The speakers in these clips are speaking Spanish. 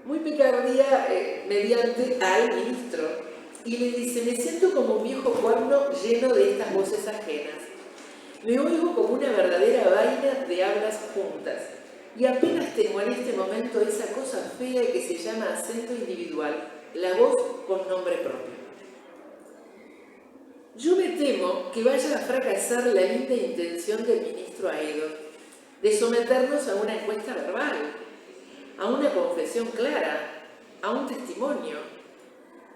muy picardía mediante al ministro, y le dice: me siento como un viejo cuerno lleno de estas voces ajenas. Me oigo como una verdadera vaina de hablas juntas, y apenas tengo en este momento esa cosa fea que se llama acento individual, la voz con nombre propio. Yo me temo que vaya a fracasar la linda intención del ministro Aedo de someternos a una encuesta verbal, a una confesión clara, a un testimonio.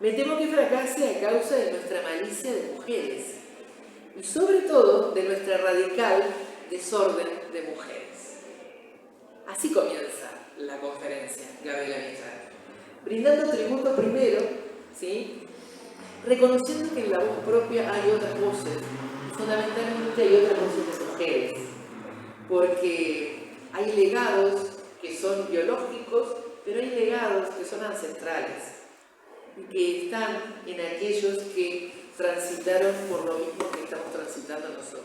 Me temo que fracase a causa de nuestra malicia de mujeres y sobre todo de nuestra radical desorden de mujeres. Así comienza la conferencia Gabriela Mistral, brindando tributo primero, ¿sí?, reconociendo que en la voz propia hay otras voces, y fundamentalmente hay otras voces de mujeres, porque hay legados que son biológicos, pero hay legados que son ancestrales y que están en aquellos que transitaron por lo mismo que estamos transitando nosotros.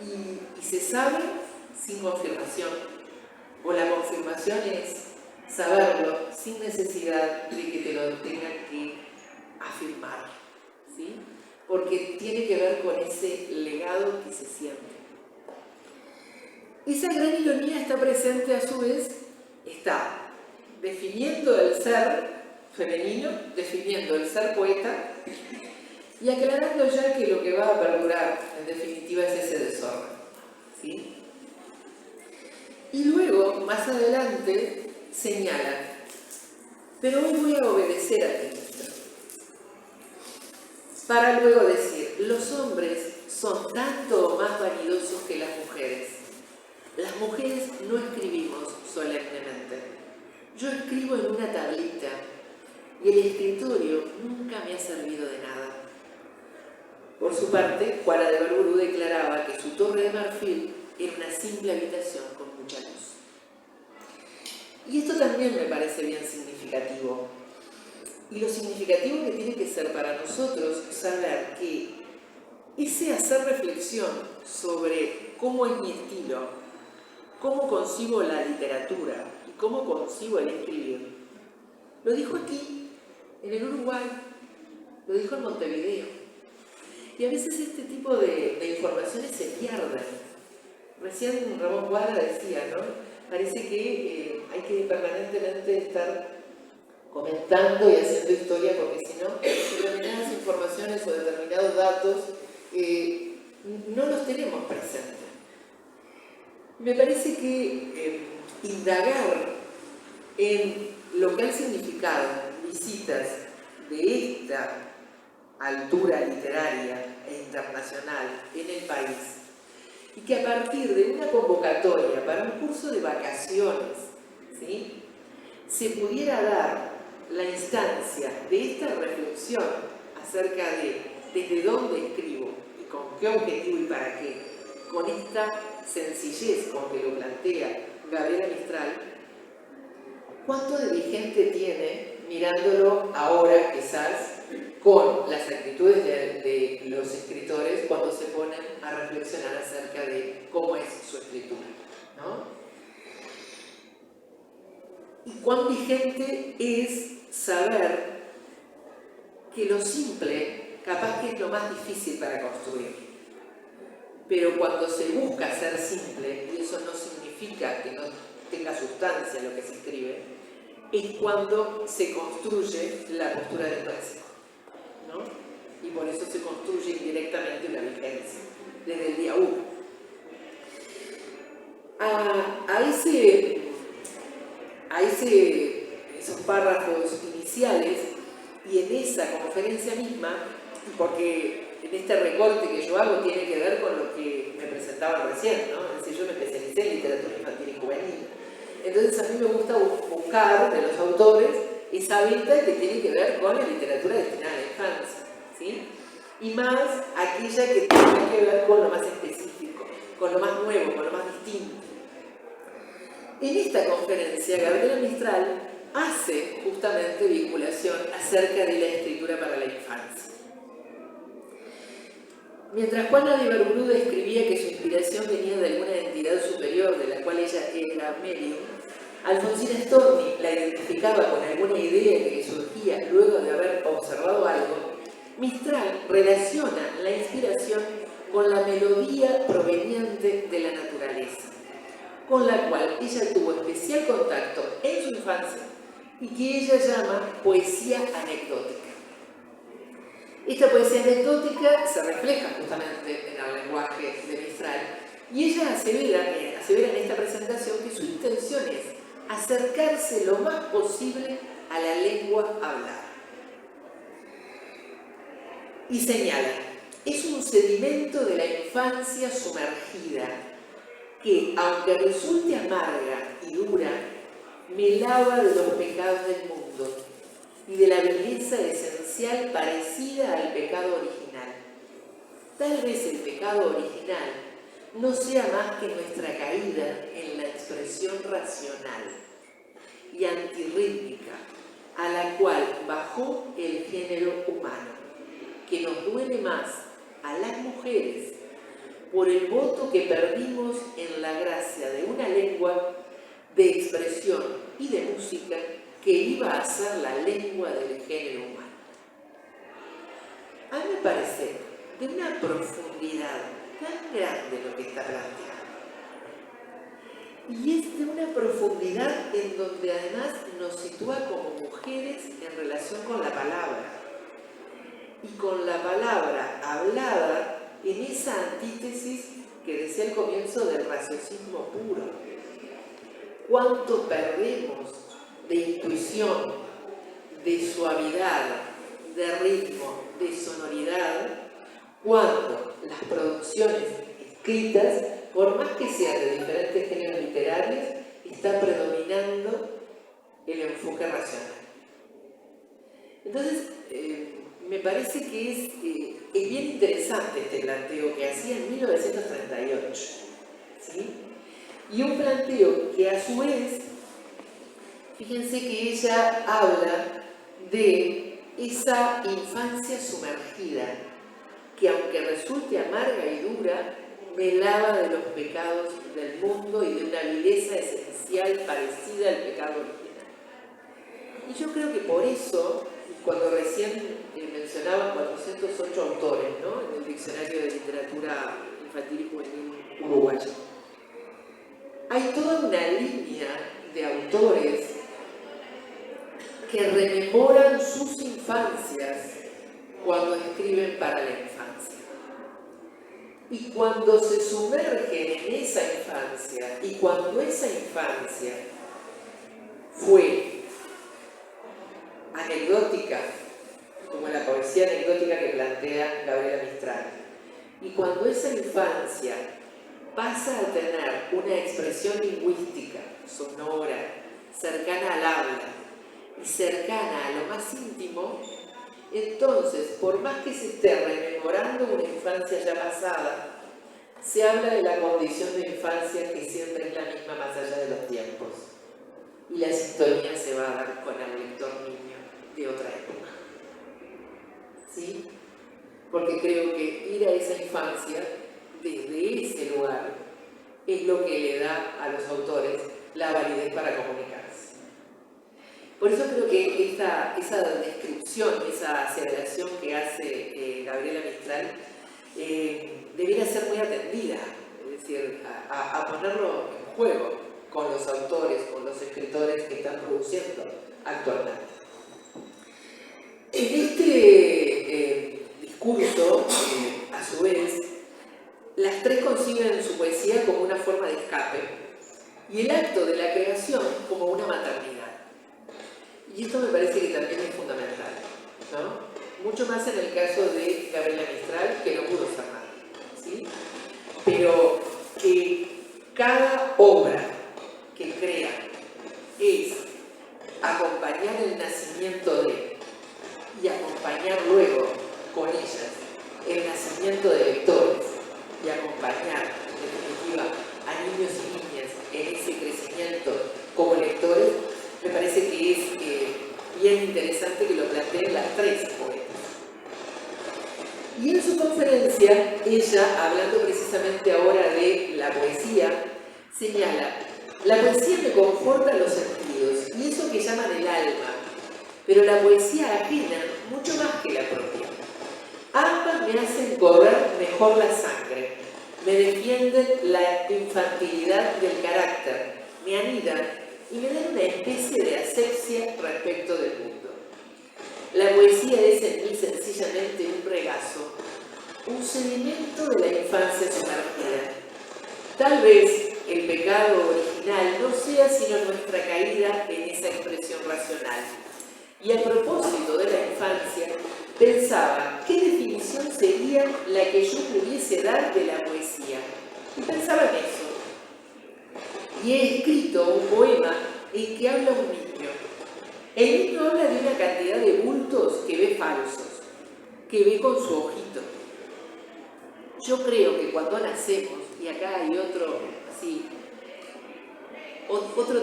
Y se sabe sin confirmación, o la confirmación es saberlo sin necesidad de que te lo tengan que afirmar, ¿sí? Porque tiene que ver con ese legado que se siente. Esa gran ironía está presente a su vez, está definiendo el ser femenino, definiendo el ser poeta y aclarando ya que lo que va a perdurar en definitiva es ese desorden, ¿sí? Y luego, más adelante, señala: pero hoy voy a obedecer a ti, para luego decir: los hombres son tanto o más vanidosos que las mujeres. Las mujeres no escribimos solemnemente. Yo escribo en una tablita y el escritorio nunca me ha servido de nada. Por su parte, Juana de Ibarburu declaraba que su torre de marfil era una simple habitación con mucha luz. Y esto también me parece bien significativo. Y lo significativo que tiene que ser para nosotros saber que ese hacer reflexión sobre cómo es mi estilo, cómo concibo la literatura y cómo concibo el escribir, lo dijo aquí, en el Uruguay, lo dijo en Montevideo. Y a veces este tipo de informaciones se pierden. Recién Ramón Cuadra decía, ¿no? Parece que hay que permanentemente estar comentando y haciendo historia, porque si no, determinadas informaciones o determinados datos no los tenemos presentes. Me parece que indagar en lo que han significado visitas de esta altura literaria e internacional en el país, y que a partir de una convocatoria para un curso de vacaciones, ¿sí?, se pudiera dar la instancia de esta reflexión acerca de desde dónde escribo y con qué objetivo y para qué, con esta sencillez con que lo plantea Gabriela Mistral, ¿cuánto de vigente tiene mirándolo ahora quizás con las actitudes de los escritores cuando se ponen a reflexionar acerca de cómo es su escritura, ¿no? Y cuán vigente es saber que lo simple capaz que es lo más difícil para construir. Pero cuando se busca ser simple, y eso no significa que no tenga sustancia lo que se escribe, es cuando se construye la postura del clásico, ¿no? Y por eso se construye indirectamente una vigencia, desde el día 1. Esos párrafos iniciales y en esa conferencia misma, porque en este recorte que yo hago tiene que ver con lo que me presentaban recién, ¿no? Es decir, yo me especialicé en literatura infantil y juvenil. Entonces a mí me gusta buscar de los autores esa venta que tiene que ver con la literatura destinada a la infancia, ¿sí? Y más aquella que tiene que ver con lo más específico, con lo más nuevo, con lo más distinto. En esta conferencia, Gabriela Mistral hace justamente vinculación acerca de la escritura para la infancia. Mientras Juana de Ibarburu describía que su inspiración venía de alguna entidad superior de la cual ella era medium, Alfonsina Storni la identificaba con alguna idea que le surgía luego de haber observado algo. Mistral relaciona la inspiración con la melodía proveniente de la naturaleza, con la cual ella tuvo especial contacto en su infancia y que ella llama poesía anecdótica. Esta poesía anecdótica se refleja justamente en el lenguaje de Mistral y ella asevera en esta presentación que su intención es acercarse lo más posible a la lengua hablada. Y señala, es un sedimento de la infancia sumergida que, aunque resulte amarga y dura, me lava de los pecados del mundo y de la belleza esencial parecida al pecado original. Tal vez el pecado original no sea más que nuestra caída en la expresión racional y antirrítmica a la cual bajó el género humano, que nos duele más a las mujeres por el voto que perdimos en la gracia de una lengua de expresión y de música que iba a ser la lengua del género humano. A mí me parece de una profundidad tan grande lo que está planteando. Y es de una profundidad en donde además nos sitúa como mujeres en relación con la palabra. Y con la palabra hablada en esa antítesis que decía al comienzo del raciocinio puro. ¿Cuánto perdemos de intuición, de suavidad, de ritmo, de sonoridad, cuando las producciones escritas, por más que sean de diferentes géneros literarios, está predominando el enfoque racional? Entonces, me parece que es bien interesante este planteo que hacía en 1938, ¿sí? Y un planteo que a su vez, fíjense que ella habla de esa infancia sumergida, que aunque resulte amarga y dura, me lava de los pecados del mundo y de una vileza esencial parecida al pecado original. Y yo creo que por eso, cuando recién mencionaban 408 autores, ¿no?, en el Diccionario de Literatura Infantil y Juvenil Uruguayo, hay toda una línea de autores que rememoran sus infancias cuando escriben para la infancia. Y cuando se sumergen en esa infancia, y cuando esa infancia fue anecdótica, como la poesía anecdótica que plantea Gabriela Mistral, y cuando esa infancia pasa a tener una expresión lingüística, sonora, cercana al habla y cercana a lo más íntimo, entonces, por más que se esté rememorando una infancia ya pasada, se habla de la condición de infancia que siempre es la misma más allá de los tiempos. Y la sintonía se va a dar con el lector niño de otra época. ¿Sí? Porque creo que ir a esa infancia desde ese lugar es lo que le da a los autores la validez para comunicarse. Por eso creo que esa descripción, esa aseveración que hace Gabriela Mistral debiera ser muy atendida, es decir, a ponerlo en juego con los autores, con los escritores que están produciendo actualmente. En este discurso, a su vez, las tres conciben su poesía como una forma de escape y el acto de la creación como una maternidad. Y esto me parece que también es fundamental, ¿no? Mucho más en el caso de Gabriela Mistral, que no pudo ser madre, ¿sí? Pero que cada obra que crea es acompañar el nacimiento de, y acompañar luego con ellas el nacimiento de lectores, y acompañar, en definitiva, a niños y niñas en ese crecimiento como lectores, me parece que es bien interesante que lo planteen las tres poetas. Y en su conferencia, ella, hablando precisamente ahora de la poesía, señala La poesía me conforta los sentidos y eso que llaman el alma, pero la poesía ajena mucho más que la propia. Ambas me hacen correr mejor la sangre, me defienden la infantilidad del carácter, me anidan y me dan una especie de asepsia respecto del mundo. La poesía es en mí sencillamente un regazo, un sedimento de la infancia sumergida. Tal vez el pecado original no sea sino nuestra caída en esa expresión racional. Y a propósito de la infancia, pensaba qué definición sería la que yo pudiese dar de la poesía. Y pensaba en eso. Y he escrito un poema en que habla un niño. El niño habla de una cantidad de bultos que ve falsos, que ve con su ojito. Yo creo que cuando nacemos, y acá hay otro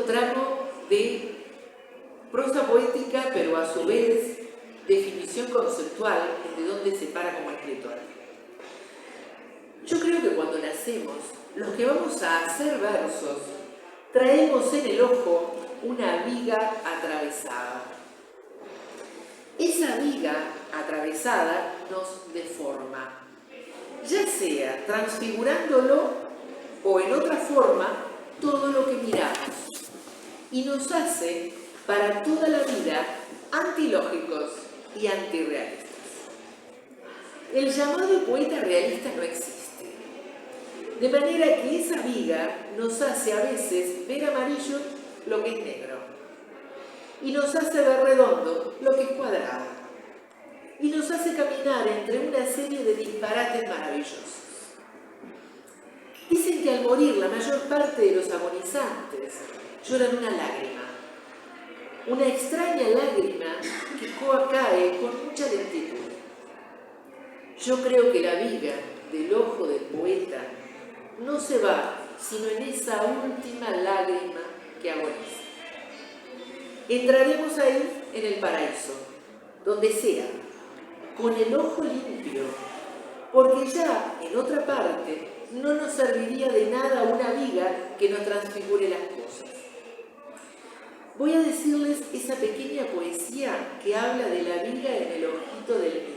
tramo de prosa poética, pero a su vez definición conceptual de dónde se para como escritor. Yo creo que cuando nacemos, los que vamos a hacer versos, traemos en el ojo una viga atravesada. Esa viga atravesada nos deforma, ya sea transfigurándolo o en otra forma todo lo que miramos, y nos hace para toda la vida antilógicos y antirrealistas. El llamado poeta realista no existe, de manera que esa viga nos hace a veces ver amarillo lo que es negro, y nos hace ver redondo lo que es cuadrado, y nos hace caminar entre una serie de disparates maravillosos. Dicen que al morir la mayor parte de los agonizantes lloran una lágrima, una extraña lágrima que cae con mucha lentitud. Yo creo que la viga del ojo del poeta no se va sino en esa última lágrima que agoniza. Entraremos ahí en el paraíso, donde sea, con el ojo limpio, porque ya en otra parte no nos serviría de nada una viga que nos transfigure las cosas. Voy a decirles esa pequeña poesía que habla de la viga en el ojito del niño.